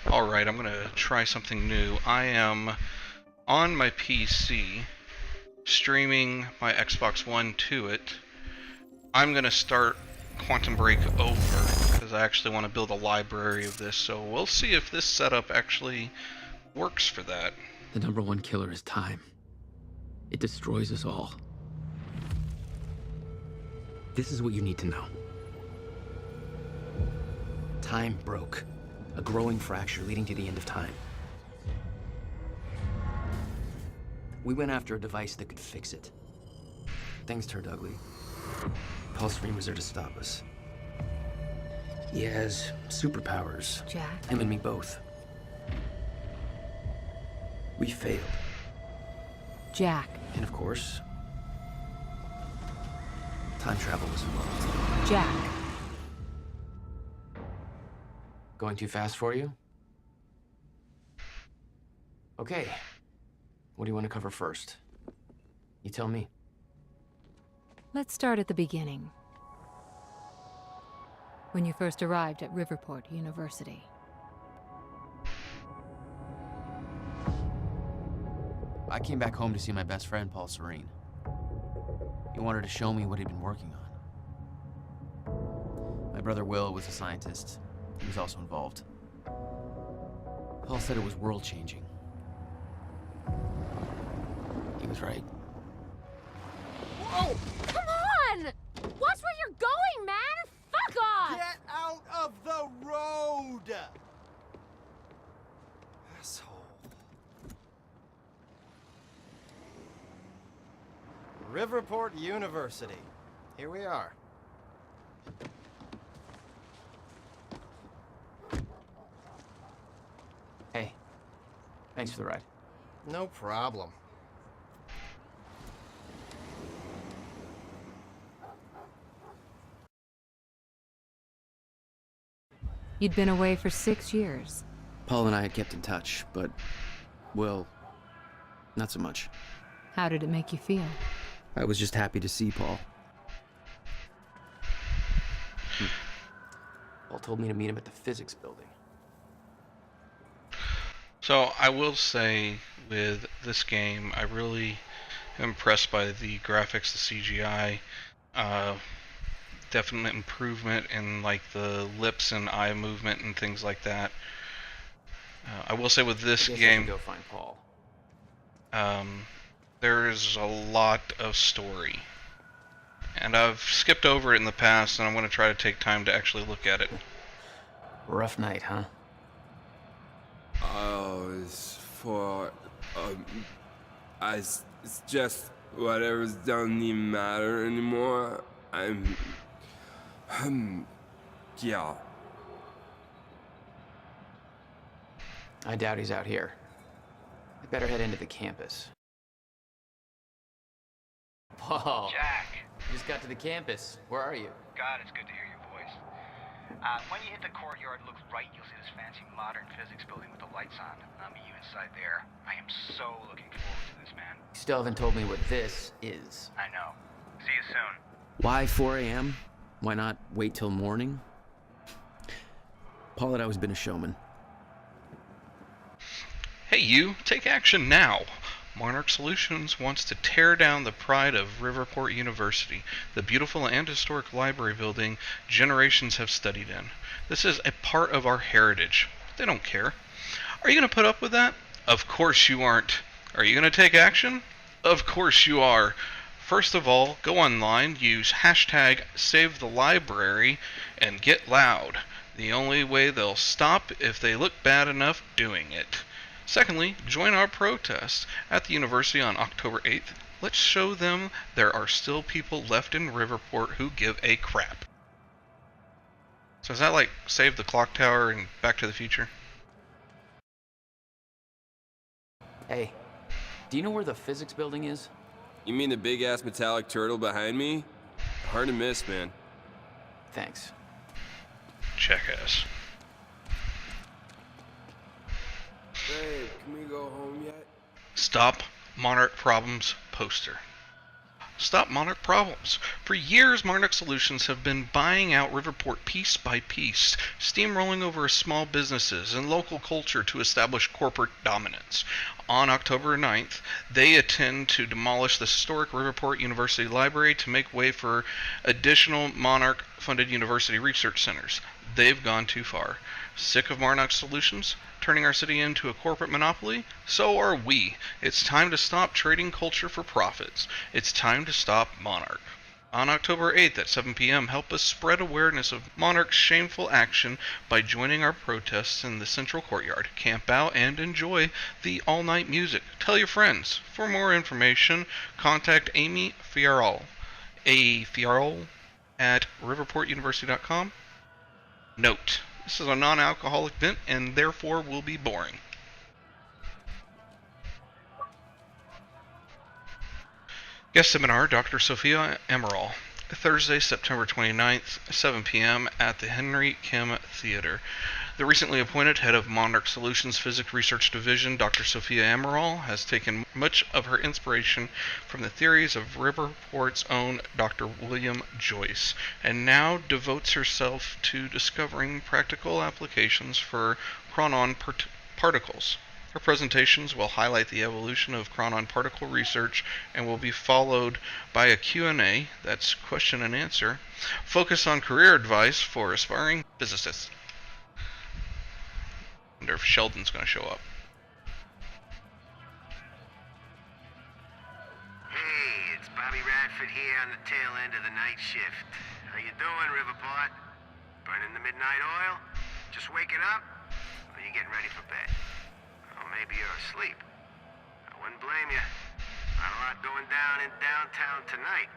Alright, I'm gonna try something new. I am on my PC, streaming my Xbox One to it. I'm gonna start Quantum Break over, because I actually want to build a library of this, so we'll see if this setup actually works for that. The number one killer is time. It destroys us all. This is what you need to know. Time broke. A growing fracture leading to the end of time. We went after a device that could fix it. Things turned ugly. Paul Serene was there to stop us. He has superpowers. Jack? Him and me both. We failed. Jack. And of course, time travel was involved. Jack. Going too fast for you? Okay. What do you want to cover first? You tell me. Let's start at the beginning. When you first arrived at Riverport University. I came back home to see my best friend, Paul Serene. He wanted to show me what he'd been working on. My brother Will was a scientist. He was also involved. Paul said it was world-changing. He was right. Whoa! Come on! Watch where you're going, man! Fuck off! Get out of the road! Asshole. Riverport University. Here we are. Hey, thanks for the ride. No problem. You'd been away for 6 years. Paul and I had kept in touch, but, well, not so much. How did it make you feel? I was just happy to see Paul. Paul told me to meet him at the physics building. So I will say with this game, I really am impressed by the graphics, the CGI. Definite improvement in like the lips and eye movement and things like that. I will say with this game, go find Paul. there is a lot of story, and I've skipped over it in the past, and I'm going to try to take time to actually look at it. Rough night, huh? It's for, it's just whatever doesn't even matter anymore. Yeah. I doubt he's out here. I better head into the campus. Paul. Jack! You just got to the campus. Where are you? God, it's good to hear your voice. When you hit the courtyard, look right, you'll see this fancy modern physics building with the lights on. I'll meet you inside there. I am so looking forward to this, man. You still haven't told me what this is. I know. See you soon. Why 4 a.m.? Why not wait till morning? Paul had always been a showman. Hey you, take action now! Monarch Solutions wants to tear down the pride of Riverport University, the beautiful and historic library building generations have studied in. This is a part of our heritage. They don't care. Are you going to put up with that? Of course you aren't. Are you going to take action? Of course you are. First of all, go online, use hashtag #SaveTheLibrary, and get loud. The only way they'll stop if they look bad enough doing it. Secondly, join our protest at the university on October 8th. Let's show them there are still people left in Riverport who give a crap. So is that like Save the Clock Tower and Back to the Future? Hey, do you know where the physics building is? You mean the big-ass metallic turtle behind me? Hard to miss, man. Thanks. Jackass. Babe, can we go home yet? Stop Monarch Problems poster. Stop Monarch problems. For years, Monarch Solutions have been buying out Riverport piece by piece, steamrolling over small businesses and local culture to establish corporate dominance. On October 9th, they intend to demolish the historic Riverport University Library to make way for additional Monarch-funded university research centers. They've gone too far. Sick of Monarch Solutions turning our city into a corporate monopoly? So are we. It's time to stop trading culture for profits. It's time to stop Monarch. On October 8th at 7 p.m., help us spread awareness of Monarch's shameful action by joining our protests in the Central Courtyard. Camp out and enjoy the all-night music. Tell your friends. For more information, contact Amy Fiarol, at riverportuniversity.com. Note: this is a non-alcoholic event and therefore will be boring. Guest seminar, Dr. Sophia Emerald, Thursday, September 29th, 7 p.m. at the Henry Kim Theater. The recently appointed head of Monarch Solutions Physics Research Division, Dr. Sophia Emerald, has taken much of her inspiration from the theories of Riverport's own Dr. William Joyce, and now devotes herself to discovering practical applications for chronon particles. Her presentations will highlight the evolution of chronon particle research and will be followed by a Q&A, that's question and answer, focus on career advice for aspiring physicists. I wonder if Sheldon's going to show up. Hey, it's Bobby Radford here on the tail end of the night shift. How you doing, Riverport? Burning the midnight oil? Just waking up? Or you getting ready for bed? Or maybe you're asleep. I wouldn't blame you. Not a lot going down in downtown tonight.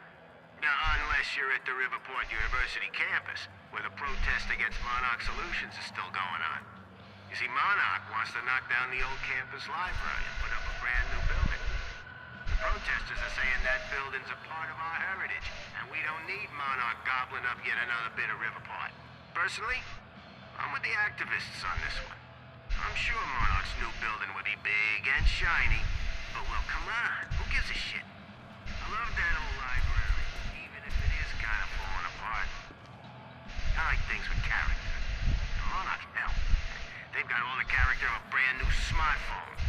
Now, unless you're at the Riverport University campus, where the protest against Monarch Solutions is still going on. You see, Monarch wants to knock down the old campus library and put up a brand new building. The protesters are saying that building's a part of our heritage, and we don't need Monarch gobbling up yet another bit of Riverport. Personally, I'm with the activists on this one. I'm sure Monarch's new building will be big and shiny, but well, come on, who gives a shit? I love that old library, even if it is kind of falling apart. I like things with character. And Monarch, hell, they've got all the character of a brand new smartphone.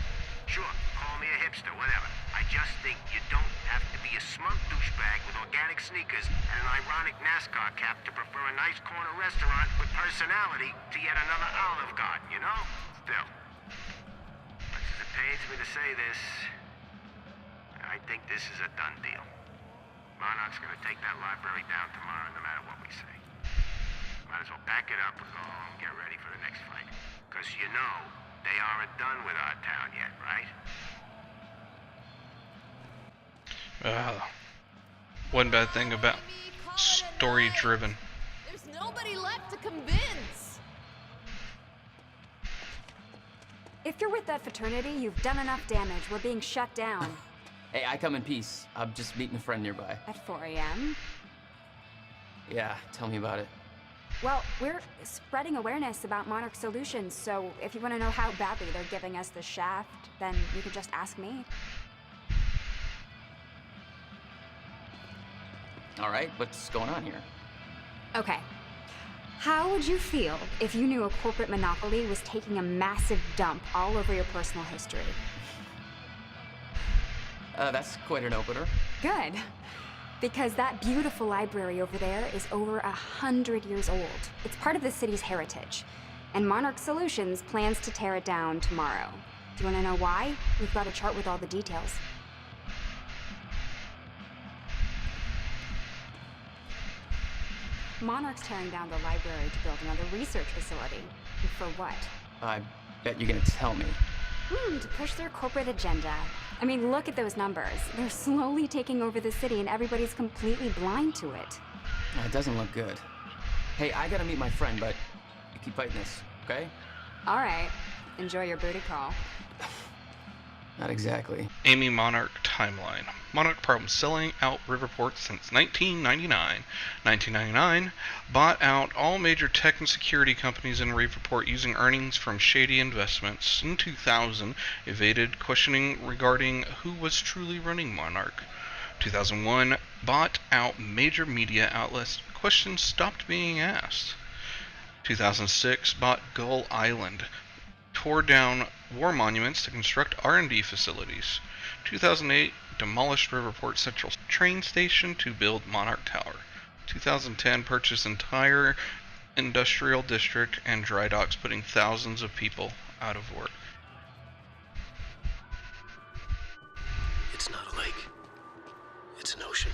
Sure, call me a hipster, whatever. I just think you don't have to be a smug douchebag with organic sneakers and an ironic NASCAR cap to prefer a nice corner restaurant with personality to yet another Olive Garden, you know? Still, much as it pains me to say this, I think this is a done deal. Monarch's gonna take that library down tomorrow no matter what we say. Might as well back it up and go home and get ready for the next fight. Because you know, they aren't done with our town yet, right? One bad thing about story-driven. There's nobody left to convince. If you're with that fraternity, you've done enough damage. We're being shut down. Hey, I come in peace. I'm just meeting a friend nearby. At 4 a.m.? Yeah, tell me about it. Well, we're spreading awareness about Monarch Solutions, so if you want to know how badly they're giving us the shaft, then you could just ask me. All right, what's going on here? Okay. How would you feel if you knew a corporate monopoly was taking a massive dump all over your personal history? That's quite an opener. Good. Because that beautiful library over there is over 100 years old. It's part of the city's heritage. And Monarch Solutions plans to tear it down tomorrow. Do you want to know why? We've got a chart with all the details. Monarch's tearing down the library to build another research facility. And for what? I bet you're gonna tell me. To push their corporate agenda. I mean, look at those numbers. They're slowly taking over the city and everybody's completely blind to it. It doesn't look good. Hey, I gotta meet my friend, but you keep fighting this, okay? All right. Enjoy your booty call. Not exactly. Amy Monarch timeline. Monarch problems selling out Riverport since 1999. 1999 bought out all major tech and security companies in Riverport using earnings from shady investments. In 2000, evaded questioning regarding who was truly running Monarch. 2001 bought out major media outlets. Questions stopped being asked. 2006 bought Gull Island, tore down war monuments to construct R&D facilities. 2008 demolished Riverport Central train station to build Monarch Tower. 2010 purchased entire industrial district and dry docks, putting thousands of people out of work. It's not a lake. It's an ocean.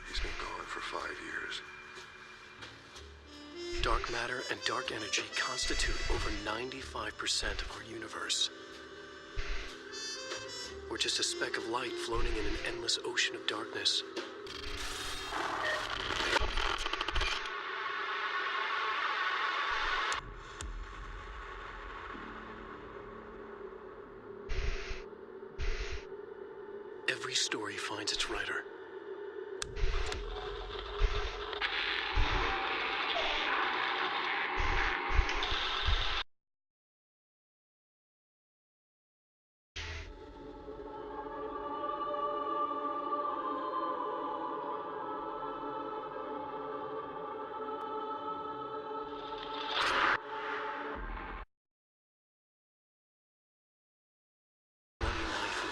He's been gone for 5 years. Dark matter and dark energy constitute over 95% of our universe. We're just a speck of light floating in an endless ocean of darkness. Every story finds its writer.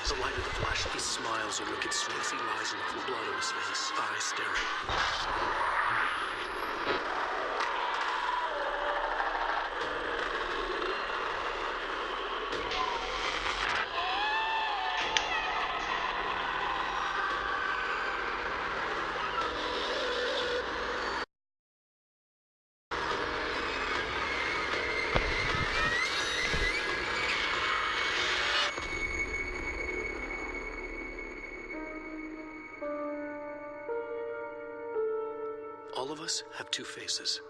The light of the flash, he smiles and wicked sweet. He lies in the blood on his face, eyes staring. All of us have two faces.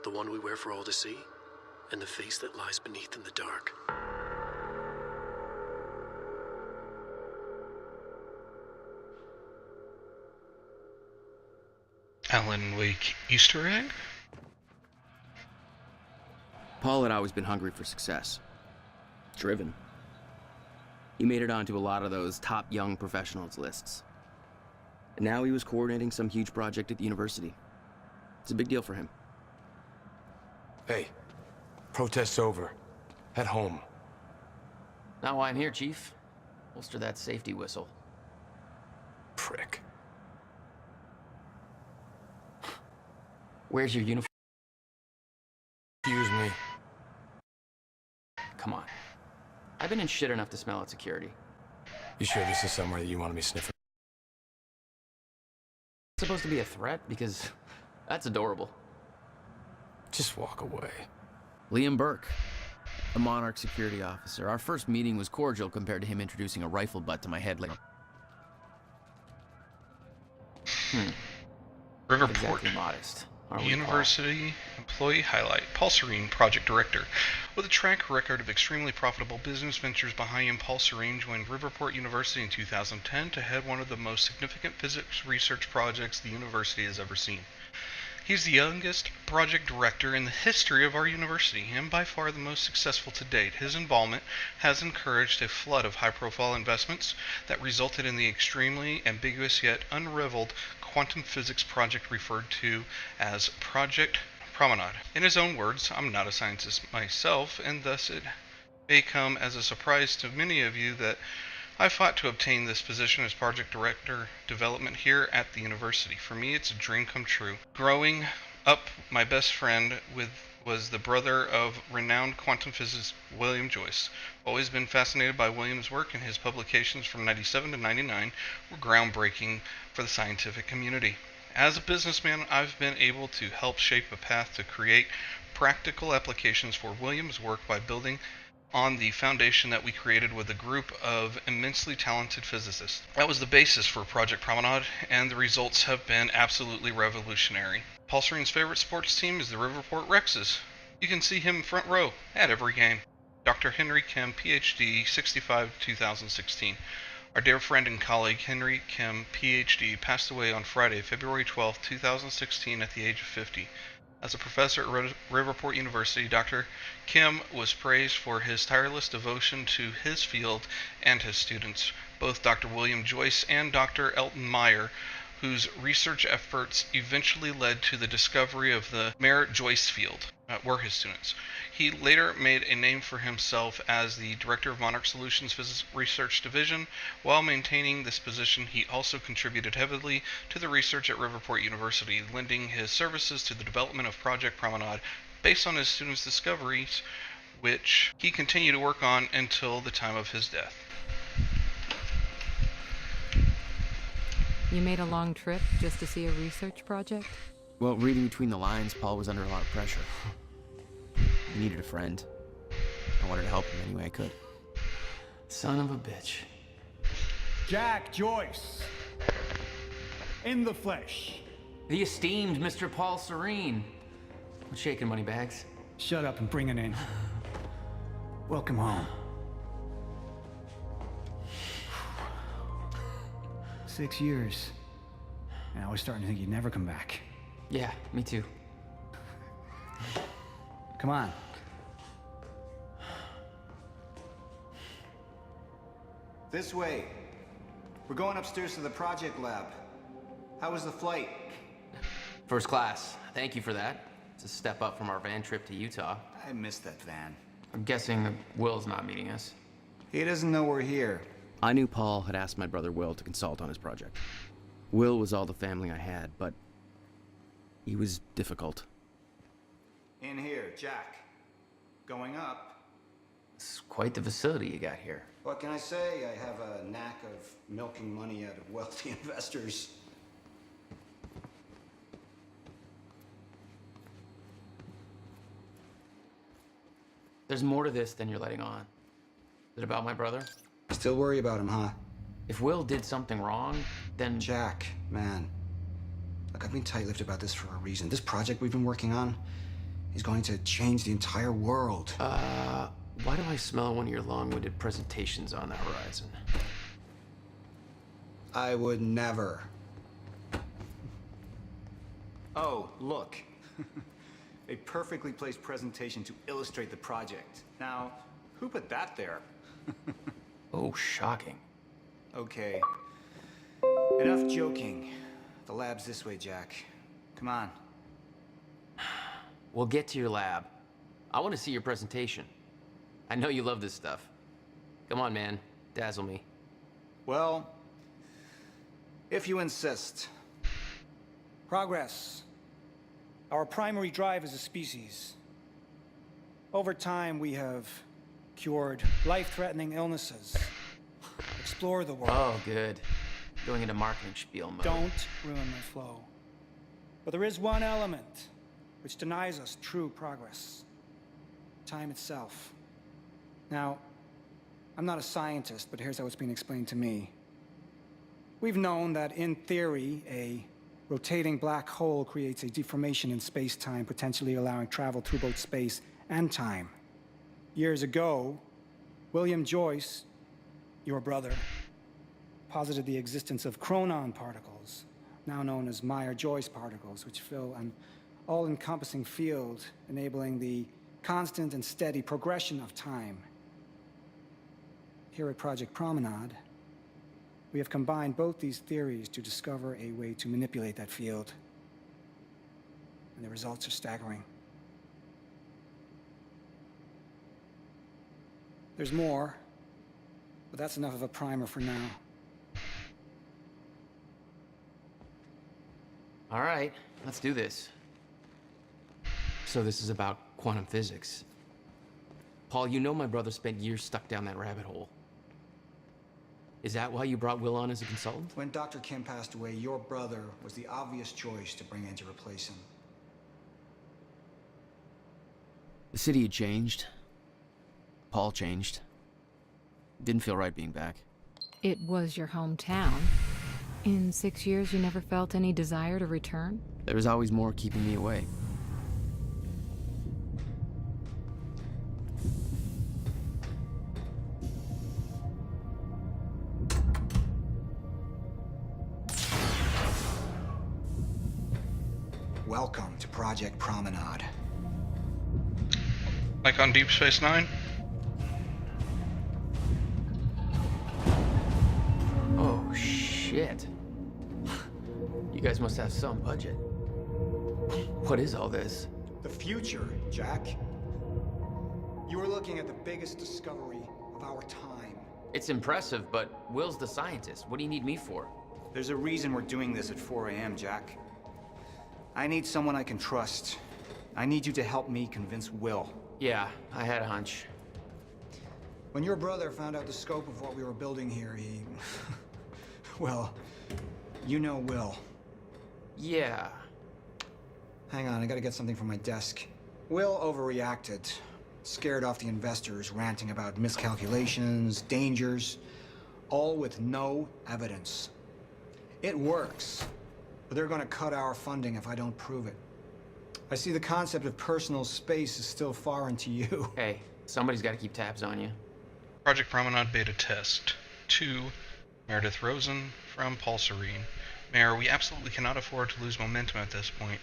The one we wear for all to see, and the face that lies beneath in the dark. Alan Wake Easter egg? Paul had always been hungry for success. Driven. He made it onto a lot of those top young professionals lists. And now he was coordinating some huge project at the university. It's a big deal for him. Hey, protest's over. Head home. Not why I'm here, Chief. Holster that safety whistle. Prick. Where's your uniform? Excuse me. Come on. I've been in shit enough to smell at security. You sure this is somewhere that you want to be sniffing? It's supposed to be a threat? Because that's adorable. Just walk away. Liam Burke, a Monarch security officer. Our first meeting was cordial compared to him introducing a rifle butt to my head like... Riverport. Exactly modest. University employee highlight. Paul Serene, project director. With a track record of extremely profitable business ventures behind him, Paul Serene joined Riverport University in 2010 to head one of the most significant physics research projects the university has ever seen. He's the youngest project director in the history of our university, and by far the most successful to date. His involvement has encouraged a flood of high-profile investments that resulted in the extremely ambiguous yet unrivaled quantum physics project referred to as Project Promenade. In his own words, I'm not a scientist myself, and thus it may come as a surprise to many of you that I fought to obtain this position as project director development here at the university. For me, it's a dream come true. Growing up, my best friend was the brother of renowned quantum physicist William Joyce. Always been fascinated by William's work, and his publications from 97 to 99 were groundbreaking for the scientific community. As a businessman, I've been able to help shape a path to create practical applications for William's work by building on the foundation that we created with a group of immensely talented physicists. That was the basis for Project Promenade, and the results have been absolutely revolutionary. Paul Serene's favorite sports team is the Riverport Rexes. You can see him front row at every game. Dr. Henry Kim, PhD, 65, 2016. Our dear friend and colleague Henry Kim, PhD, passed away on Friday, February 12, 2016 at the age of 50. As a professor at Riverport University, Dr. Kim was praised for his tireless devotion to his field and his students. Both Dr. William Joyce and Dr. Elton Meyer, whose research efforts eventually led to the discovery of the Merritt-Joyce field, were his students. He later made a name for himself as the director of Monarch Solutions Physics Research Division. While maintaining this position, he also contributed heavily to the research at Riverport University, lending his services to the development of Project Promenade based on his students' discoveries, which he continued to work on until the time of his death. You made a long trip just to see a research project? Well, reading between the lines, Paul was under a lot of pressure. He needed a friend. I wanted to help him any way I could. Son of a bitch. Jack Joyce. In the flesh. The esteemed Mr. Paul Serene. What's shaking, Moneybags? Shut up and bring it in. Welcome home. 6 years. And I was starting to think you'd never come back. Yeah, me too. Come on. This way. We're going upstairs to the project lab. How was the flight? First class. Thank you for that. It's a step up from our van trip to Utah. I missed that van. I'm guessing Will's not meeting us. He doesn't know we're here. I knew Paul had asked my brother Will to consult on his project. Will was all the family I had, but he was difficult. In here, Jack. Going up. It's quite the facility you got here. What can I say? I have a knack of milking money out of wealthy investors. There's more to this than you're letting on. Is it about my brother? Still worry about him, huh? If Will did something wrong, then... Jack, man. Look, I've been tight-lipped about this for a reason. This project we've been working on is going to change the entire world. Why do I smell one of your long-winded presentations on the horizon? I would never. Oh, look. A perfectly placed presentation to illustrate the project. Now, who put that there? Oh, shocking. Okay. Enough joking. The lab's this way, Jack. Come on. We'll get to your lab. I want to see your presentation. I know you love this stuff. Come on, man. Dazzle me. Well, if you insist. Progress. Our primary drive as a species. Over time, we have cured life-threatening illnesses. Explore the world. Oh, good. Going into marketing spiel mode. Don't ruin my flow. But there is one element which denies us true progress. Time itself. Now, I'm not a scientist, but here's how it's been explained to me. We've known that, in theory, a rotating black hole creates a deformation in space-time, potentially allowing travel through both space and time. Years ago, William Joyce, your brother, posited the existence of chronon particles, now known as Meyer-Joyce particles, which fill an all-encompassing field, enabling the constant and steady progression of time. Here at Project Promenade, we have combined both these theories to discover a way to manipulate that field. And the results are staggering. There's more, but that's enough of a primer for now. All right, let's do this. So this is about quantum physics. Paul, you know my brother spent years stuck down that rabbit hole. Is that why you brought Will on as a consultant? When Dr. Kim passed away, your brother was the obvious choice to bring in to replace him. The city had changed. Paul changed. Didn't feel right being back. It was your hometown. In 6 years, you never felt any desire to return? There was always more keeping me away. Welcome to Project Promenade. Like on Deep Space Nine? Oh, shit. You guys must have some budget. What is all this? The future, Jack. You are looking at the biggest discovery of our time. It's impressive, but Will's the scientist. What do you need me for? There's a reason we're doing this at 4 a.m., Jack. I need someone I can trust. I need you to help me convince Will. Yeah, I had a hunch. When your brother found out the scope of what we were building here, he... well, you know Will. Yeah. Hang on, I gotta get something from my desk. Will overreacted. Scared off the investors, ranting about miscalculations, dangers, all with no evidence. It works, but they're gonna cut our funding if I don't prove it. I see the concept of personal space is still foreign to you. Hey, somebody's gotta keep tabs on you. Project Promenade Beta Test. 2. Meredith Rosen from Paul Serene. Mayor, we absolutely cannot afford to lose momentum at this point.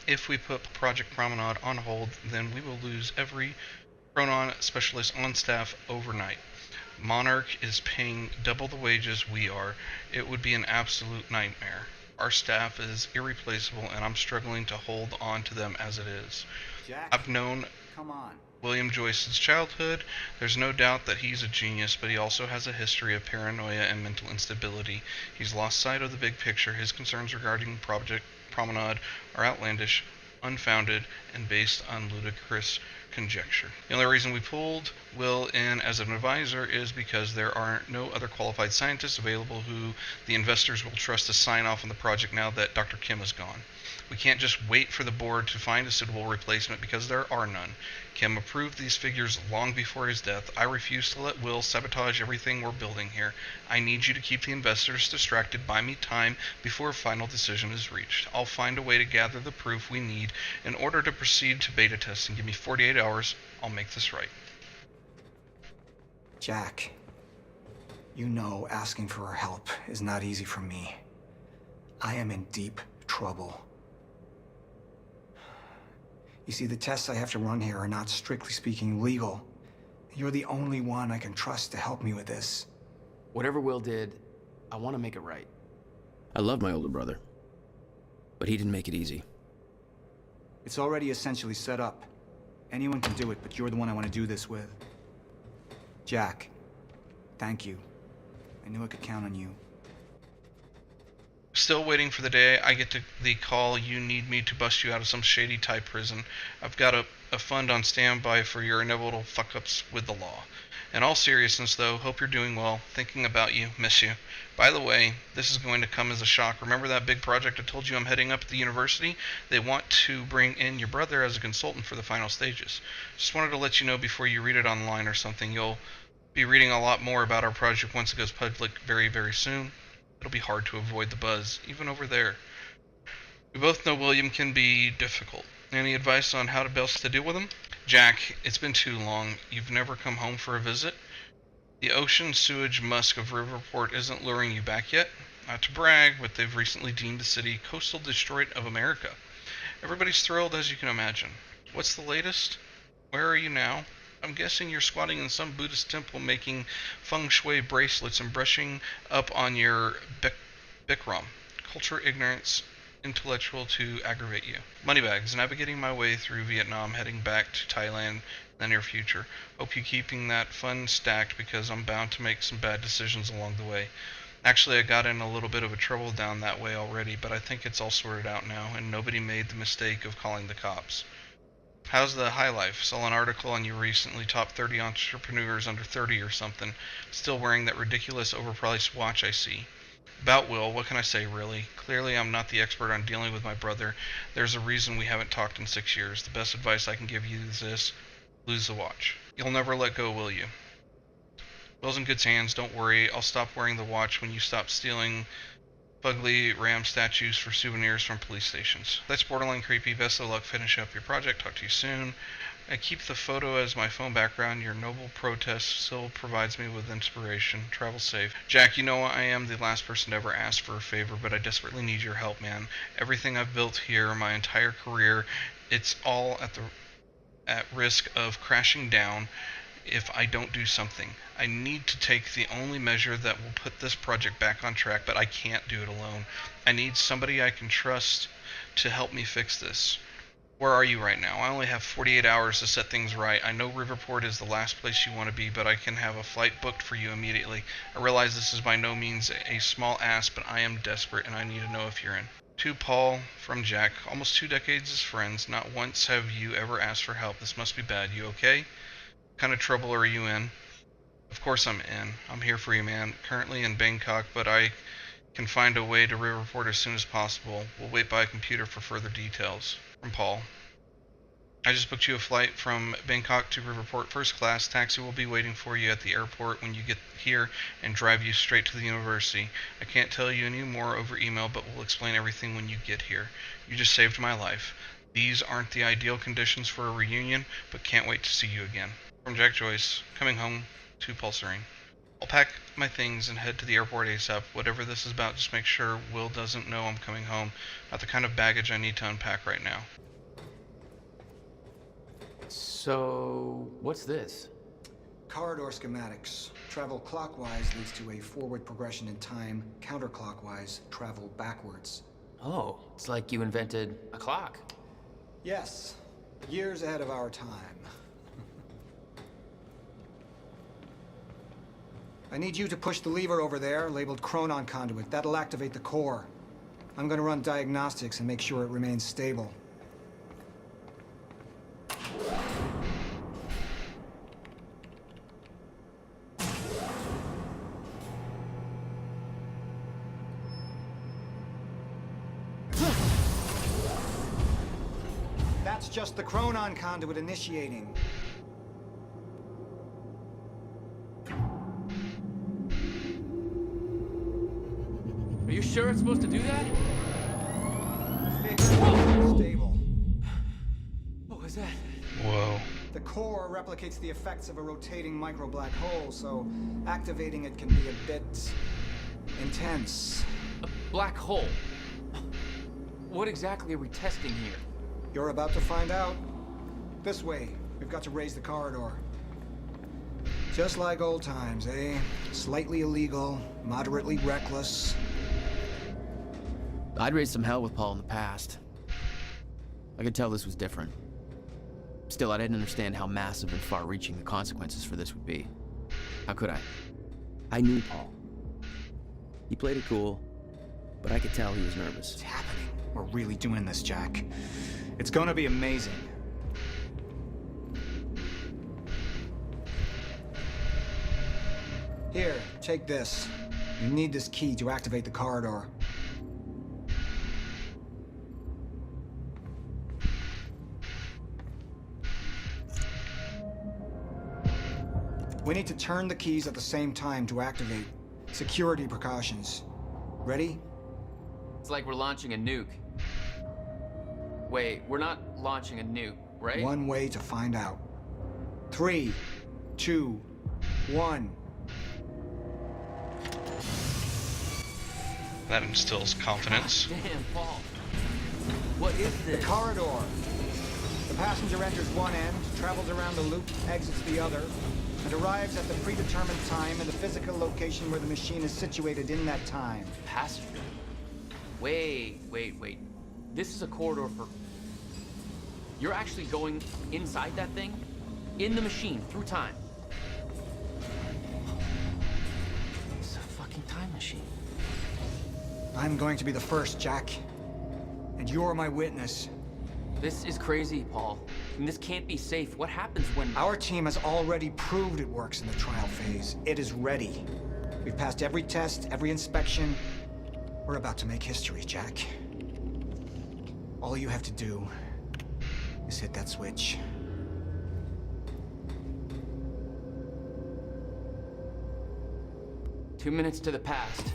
If we put Project Promenade on hold, then we will lose every Chronon specialist on staff overnight. Monarch is paying double the wages we are. It would be an absolute nightmare. Our staff is irreplaceable, and I'm struggling to hold on to them as it is. Jack, I've known come on. William Joyce's childhood. There's no doubt that he's a genius, but he also has a history of paranoia and mental instability. He's lost sight of the big picture. His concerns regarding Project Promenade are outlandish, unfounded, and based on ludicrous conjecture. The only reason we pulled Will in as an advisor is because there are no other qualified scientists available who the investors will trust to sign off on the project now that Dr. Kim is gone. We can't just wait for the board to find a suitable replacement because there are none. Kim approved these figures long before his death. I refuse to let Will sabotage everything we're building here. I need you to keep the investors distracted. Buy me time before a final decision is reached. I'll find a way to gather the proof we need in order to proceed to beta testing. Give me 48 hours. I'll make this right. Jack, you know asking for our help is not easy for me. I am in deep trouble. You see, the tests I have to run here are not strictly speaking legal. You're the only one I can trust to help me with this. Whatever Will did, I want to make it right. I love my older brother, but he didn't make it easy. It's already essentially set up. Anyone can do it, but you're the one I want to do this with. Jack, thank you. I knew I could count on you. Still waiting for the day I get the call you need me to bust you out of some shady type prison. I've got a fund on standby for your inevitable fuck-ups with the law. In all seriousness, though, hope you're doing well. Thinking about you. Miss you. By the way, this is going to come as a shock. Remember that big project I told you I'm heading up at the university? They want to bring in your brother as a consultant for the final stages. Just wanted to let you know before you read it online or something. You'll be reading a lot more about our project once it goes public very, very soon. It'll be hard to avoid the buzz, even over there. We both know William can be difficult. Any advice on how to best to deal with him? Jack, it's been too long. You've never come home for a visit? The ocean sewage musk of Riverport isn't luring you back yet? Not to brag, but they've recently deemed the city coastal Detroit of America. Everybody's thrilled, as you can imagine. What's the latest? Where are you now? I'm guessing you're squatting in some Buddhist temple making feng shui bracelets and brushing up on your Bikram. Culture ignorance, intellectual to aggravate you. Moneybags, navigating my way through Vietnam, heading back to Thailand in the near future. Hope you're keeping that fun stacked because I'm bound to make some bad decisions along the way. Actually, I got in a little bit of a trouble down that way already, but I think it's all sorted out now, and nobody made the mistake of calling the cops. How's the high life? Saw an article on you recently, top 30 entrepreneurs under 30 or something, still wearing that ridiculous overpriced watch I see. About Will, what can I say really? Clearly I'm not the expert on dealing with my brother. There's a reason we haven't talked in 6 years. The best advice I can give you is this: lose the watch. You'll never let go, will you? Will's in good hands, don't worry. I'll stop wearing the watch when you stop stealing fugly ram statues for souvenirs from police stations. That's borderline creepy. Best of luck. Finish up your project. Talk to you soon. I keep the photo as my phone background. Your noble protest still provides me with inspiration. Travel safe. Jack, you know I am the last person to ever ask for a favor, but I desperately need your help, man. Everything I've built here, my entire career, it's all at risk of crashing down if I don't do something. I need to take the only measure that will put this project back on track, but I can't do it alone. I need somebody I can trust to help me fix this. Where are you right now? I only have 48 hours to set things right. I know Riverport is the last place you want to be, but I can have a flight booked for you immediately. I realize this is by no means a small ask, but I am desperate and I need to know if you're in. To Paul from Jack, almost 2 decades as friends. Not once have you ever asked for help. This must be bad. You okay? What kind of trouble are you in? Of course I'm in. I'm here for you, man. Currently in Bangkok, but I can find a way to Riverport as soon as possible. We'll wait by a computer for further details. From Paul. I just booked you a flight from Bangkok to Riverport first class. Taxi will be waiting for you at the airport when you get here and drive you straight to the university. I can't tell you any more over email, but we'll explain everything when you get here. You just saved my life. These aren't the ideal conditions for a reunion, but can't wait to see you again. From Jack Joyce, coming home to Paul Serene. I'll pack my things and head to the airport ASAP. Whatever this is about, just make sure Will doesn't know I'm coming home. Not the kind of baggage I need to unpack right now. So, what's this? Corridor schematics. Travel clockwise leads to a forward progression in time. Counterclockwise, travel backwards. Oh, it's like you invented a clock. Yes. Years ahead of our time. I need you to push the lever over there, labeled Chronon Conduit. That'll activate the core. I'm gonna run diagnostics and make sure it remains stable. That's just the Chronon Conduit initiating. Are you sure it's supposed to do that? Stable. What was that? Whoa. The core replicates the effects of a rotating micro-black hole, so activating it can be a bit intense. A black hole? What exactly are we testing here? You're about to find out. This way. We've got to raise the corridor. Just like old times, eh? Slightly illegal, moderately reckless. I'd raised some hell with Paul in the past. I could tell this was different. Still, I didn't understand how massive and far-reaching the consequences for this would be. How could I? I knew Paul. He played it cool, but I could tell he was nervous. It's happening. We're really doing this, Jack. It's gonna be amazing. Here, take this. You need this key to activate the corridor. We need to turn the keys at the same time to activate. Security precautions. Ready? It's like we're launching a nuke. Wait, we're not launching a nuke, right? One way to find out. 3, 2, 1. That instills confidence. Damn, Paul. What is this? The corridor. The passenger enters one end, travels around the loop, exits the other, and arrives at the predetermined time and the physical location where the machine is situated in that time. Passenger? Wait. This is a corridor for... You're actually going inside that thing? In the machine, through time? It's a fucking time machine. I'm going to be the first, Jack. And you're my witness. This is crazy, Paul. And this can't be safe. What happens when... Our team has already proved it works in the trial phase. It is ready. We've passed every test, every inspection. We're about to make history, Jack. All you have to do is hit that switch. Two minutes to the past.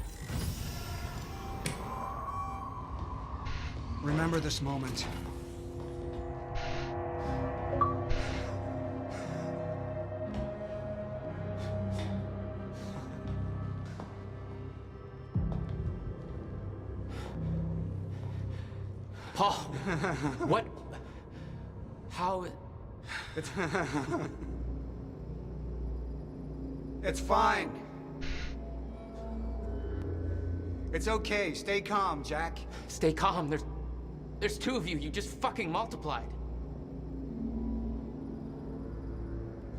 Remember this moment. Paul, what? How? It's fine. It's okay. Stay calm, Jack. Stay calm. There's two of you. You just fucking multiplied.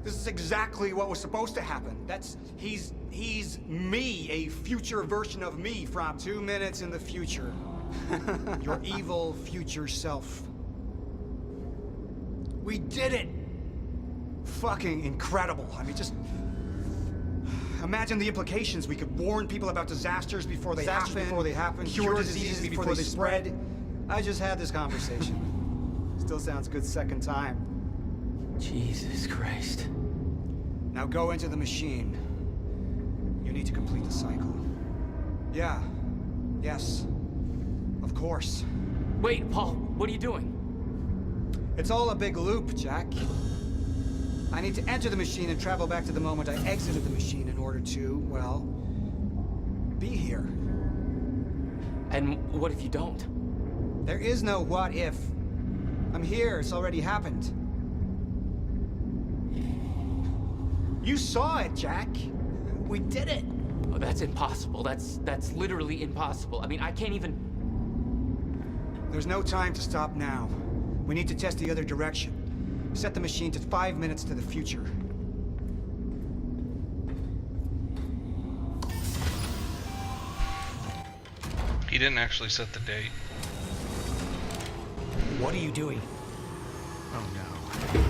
This is exactly what was supposed to happen. He's me, a future version of me from 2 minutes in the future. Your evil future self. We did it! Fucking incredible. I mean, just imagine the implications. We could warn people about disasters before they happen, cure diseases before they spread. I just had this conversation. Still sounds good second time. Jesus Christ. Now go into the machine. You need to complete the cycle. Yeah. Yes. Of course. Wait, Paul, what are you doing? It's all a big loop, Jack. I need to enter the machine and travel back to the moment I exited the machine in order to, well, be here. And what if you don't? There is no what if. I'm here, it's already happened. You saw it, Jack. We did it. Oh, that's impossible. That's literally impossible. I mean, I can't even... There's no time to stop now. We need to test the other direction. Set the machine to 5 minutes to the future. He didn't actually set the date. What are you doing? Oh no.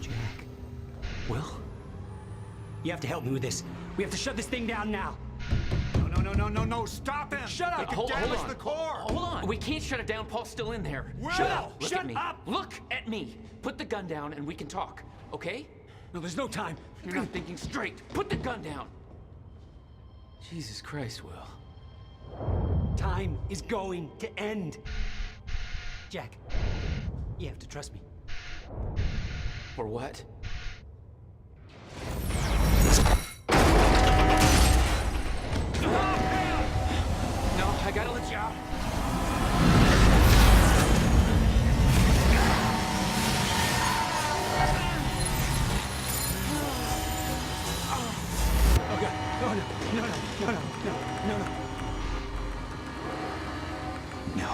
Jack. Will? You have to help me with this. We have to shut this thing down now. No, stop him! Shut up! It could damage the core! Hold on. We can't shut it down. Paul's still in there. Will! Shut up! Look Shut at me. up! Look at me. Put the gun down and we can talk, okay? No, there's no time. You're not thinking straight. Put the gun down. Jesus Christ, Will. Time is going to end. Jack, you have to trust me. For what? No, I gotta let you out. Oh God! Oh no! No!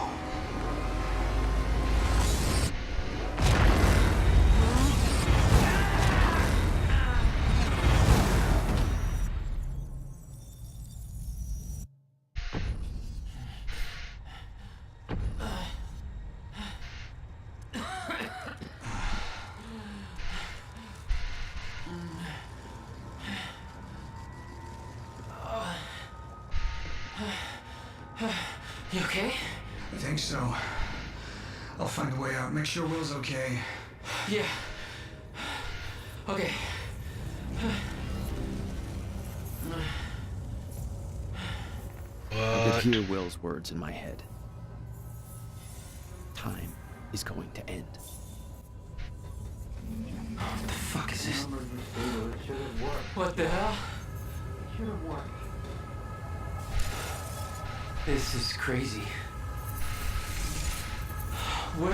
You okay? I think so. I'll find a way out. Make sure Will's okay. Yeah. Okay. I could hear Will's words in my head. Time is going to end. What the fuck is this? What the hell? Should have worked. This is crazy. Will.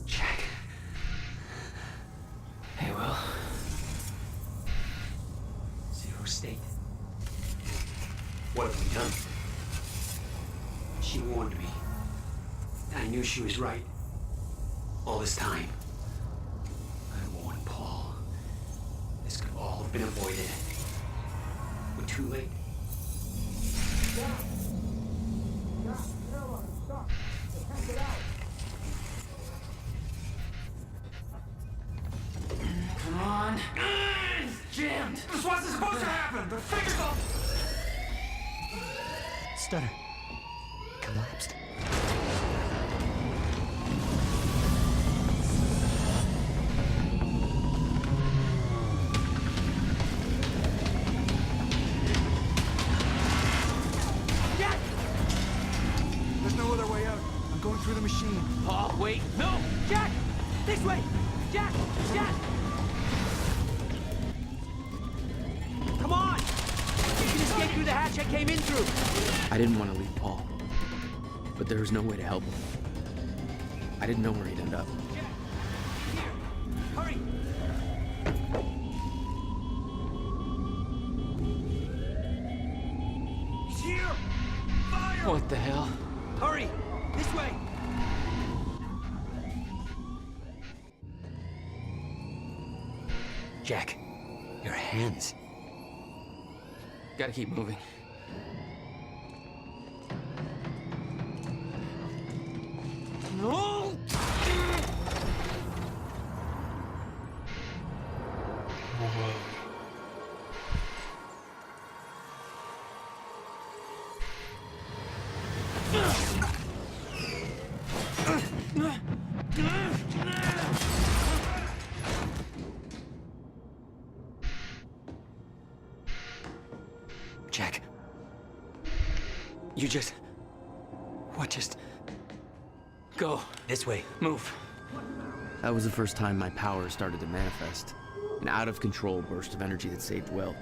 Jack. Hey, Will. Zero state. What have we done? She warned me. I knew she was right. All this time. I warned Paul. This could all have been avoided. We're too late. Come on. It's jammed. This wasn't supposed to happen! The figure's all... Stutter. Collapsed. There's no other way out. I'm going through the machine. Paul, wait. No! Jack! This way! Jack! Jack! Come on! You can escape through the hatch I came in through! I didn't want to leave Paul, but there was no way to help him. I didn't know where he'd end up. Hurry! He's here! Fire! What the hell? Hurry! This way! Jack, your hands. Gotta keep moving. No! Jack. You just... What just... Go. This way. Move. That was the first time my power started to manifest. An out-of-control burst of energy that saved Will.